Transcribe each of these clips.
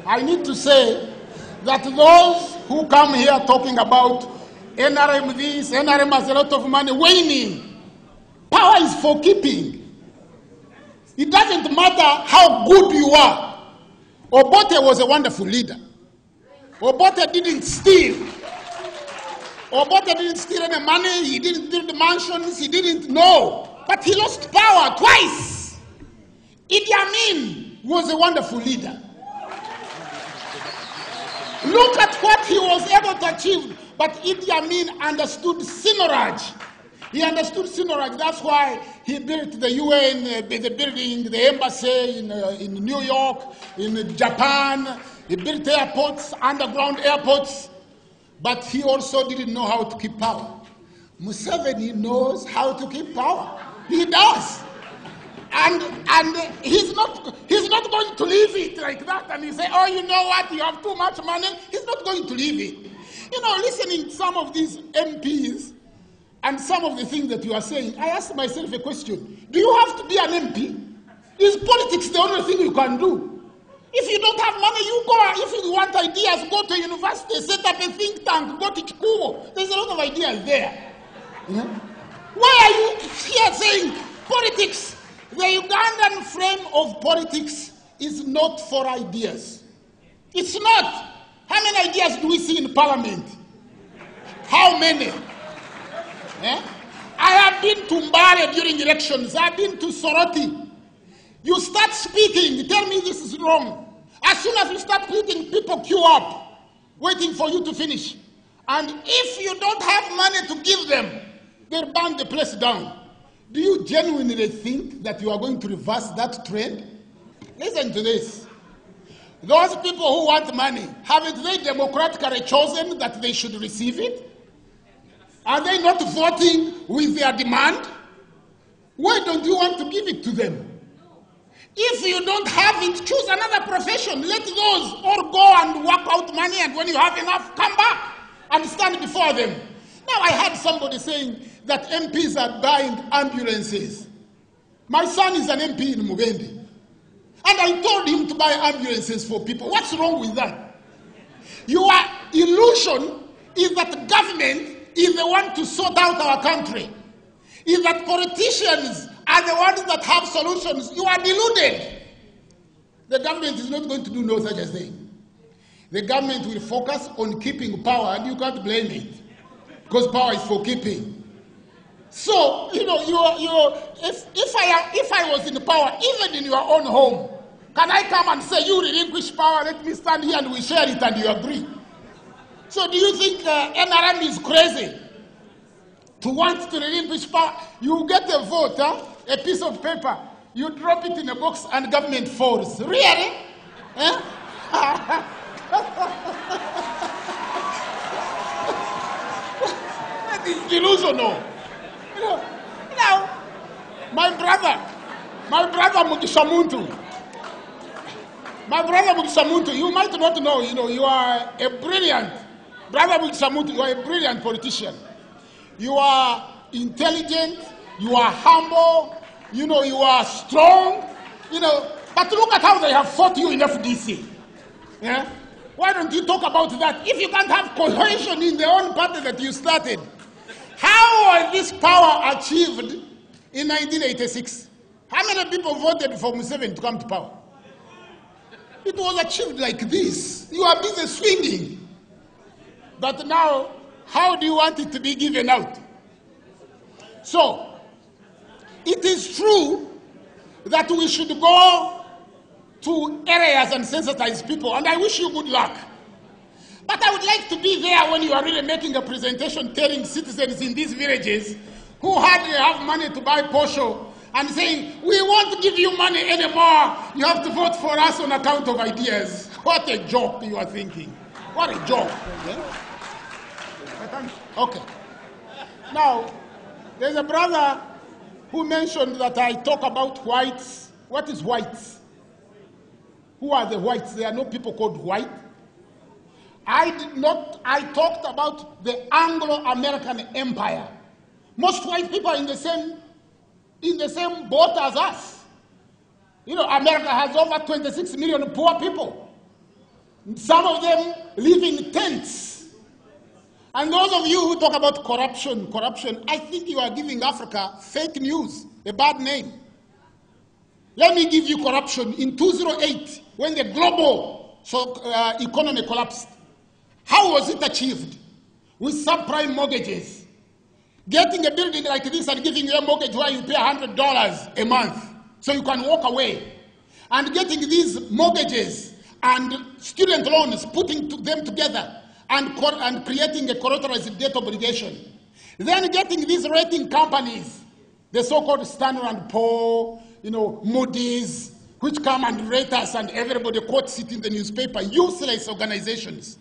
I need to say that those who come here talking about NRM this, NRM has a lot of money, waning. Power is for keeping. It doesn't matter how good you are. Obote was a wonderful leader. Obote didn't steal. Obote didn't steal any money, he didn't build mansions, he didn't know. But he lost power twice. Idi Amin was a wonderful leader. Look at what he was able to achieve. But Idi Amin understood Sinoraj. He understood Sinoraj. That's why he built the UN, the building, the embassy in New York, in Japan. He built airports, underground airports. But he also didn't know how to keep power. Museveni knows how to keep power. He does. And he's not going to leave it like that and he say, oh, you know what, you have too much money. He's not going to leave it. You know, listening to some of these MPs and some of the things that you are saying, I ask myself a question. Do you have to be an MP? Is politics the only thing you can do? If you don't have money, you go. If you want ideas, go to university, set up a think tank, go to Chikubo. There's a lot of ideas there. Yeah? Why are you here saying politics? The Ugandan frame of politics is not for ideas. It's not. How many ideas do we see in parliament? How many? Eh? I have been to Mbare during elections. I've been to Soroti. You start speaking, tell me this is wrong. As soon as you start speaking, people queue up, waiting for you to finish. And if you don't have money to give them, they'll burn the place down. Do you genuinely think that you are going to reverse that trend? Listen to this. Those people who want money, haven't they democratically chosen that they should receive it? Are they not voting with their demand? Why don't you want to give it to them? If you don't have it, choose another profession. Let those all go and work out money, and when you have enough, come back and stand before them. Now, I heard somebody saying that MPs are buying ambulances. My son is an MP in Mugendi. And I told him to buy ambulances for people. What's wrong with that? Your illusion is that government is the one to sort out our country. Is that politicians are the ones that have solutions. You are deluded. The government is not going to do no such a thing. The government will focus on keeping power, and you can't blame it, because power is for keeping. So, you know, if I was in power, even in your own home, can I come and say, you relinquish power, let me stand here and we share it and you agree? So do you think NRM is crazy to want to relinquish power? You get a vote, huh? A piece of paper, you drop it in a box and government falls. Really? Eh? That is delusional. You know, my brother Mugisha Muntu, you might not know, you are a brilliant, brother Mugisha Muntu, you are a brilliant politician. You are intelligent, you are humble, you are strong, but look at how they have fought you in FDC. Yeah? Why don't you talk about that? If you can't have cohesion in the own party that you started, how was this power achieved in 1986? How many people voted for Museveni to come to power? It was achieved like this. You are busy swinging. But now, how do you want it to be given out? So, it is true that we should go to areas and sensitize people, and I wish you good luck. But I would like to be there when you are really making a presentation telling citizens in these villages who hardly have money to buy posho and saying, we won't give you money anymore. You have to vote for us on account of ideas. What a joke you are thinking. What a joke. Okay. Now, there's a brother who mentioned that I talk about whites. What is whites? Who are the whites? There are no people called white. I talked about the Anglo-American Empire. Most white people are in the same boat as us. America has over 26 million poor people. Some of them live in tents. And those of you who talk about corruption, I think you are giving Africa fake news, a bad name. Let me give you corruption. In 2008, when the global economy collapsed, how was it achieved? With subprime mortgages. Getting a building like this and giving you a mortgage where you pay $100 a month so you can walk away. And getting these mortgages and student loans, putting them together and creating a collateralized debt obligation. Then getting these rating companies, the so-called Standard & Poor's, Moody's, which come and rate us and everybody quotes it in the newspaper, useless organizations.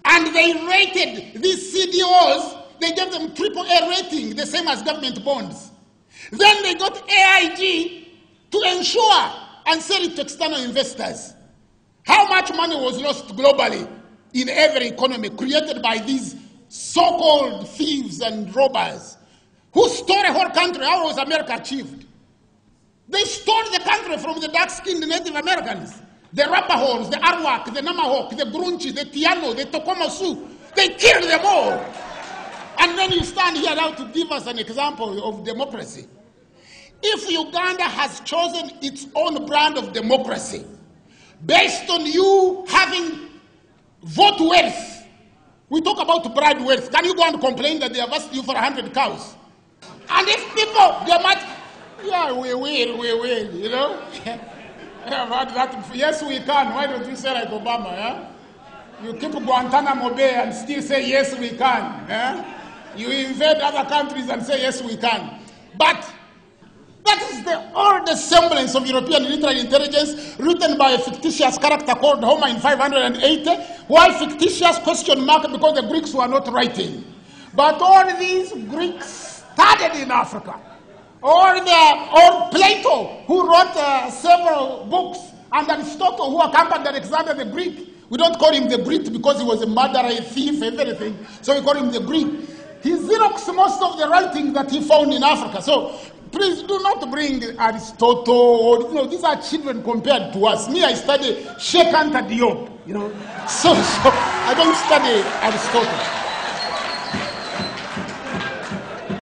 And they rated these CDOs, they gave them AAA rating, the same as government bonds. Then they got AIG to ensure and sell it to external investors. How much money was lost globally in every economy created by these so-called thieves and robbers who stole a whole country? How was America achieved? They stole the country from the dark-skinned Native Americans. The Rapahos, the Arawak, the Namahoe, the Grunchi, the Tiano, the Tokoma Sioux. They killed them all. And then you stand here now to give us an example of democracy. If Uganda has chosen its own brand of democracy, based on you having vote wealth, we talk about bride wealth. Can you go and complain that they have asked you for 100 cows? And if people, they might, yeah, we will, Yes, we can. Why don't you say like Obama, yeah? You keep Guantanamo Bay and still say, yes, we can. Yeah? You invade other countries and say, yes, we can. But that is the oldest semblance of European military intelligence written by a fictitious character called Homer in 580. Why fictitious? Question mark, because the Greeks were not writing. But all these Greeks studied in Africa. Or Plato, who wrote several books, and Aristotle, who accompanied Alexander the Greek. We don't call him the Greek because he was a murderer, a thief, everything. So we call him the Greek. He xeroxed most of the writing that he found in Africa. So please do not bring Aristotle, or, these are children compared to us. Me, I study Sheikh Anta Diop, So I don't study Aristotle.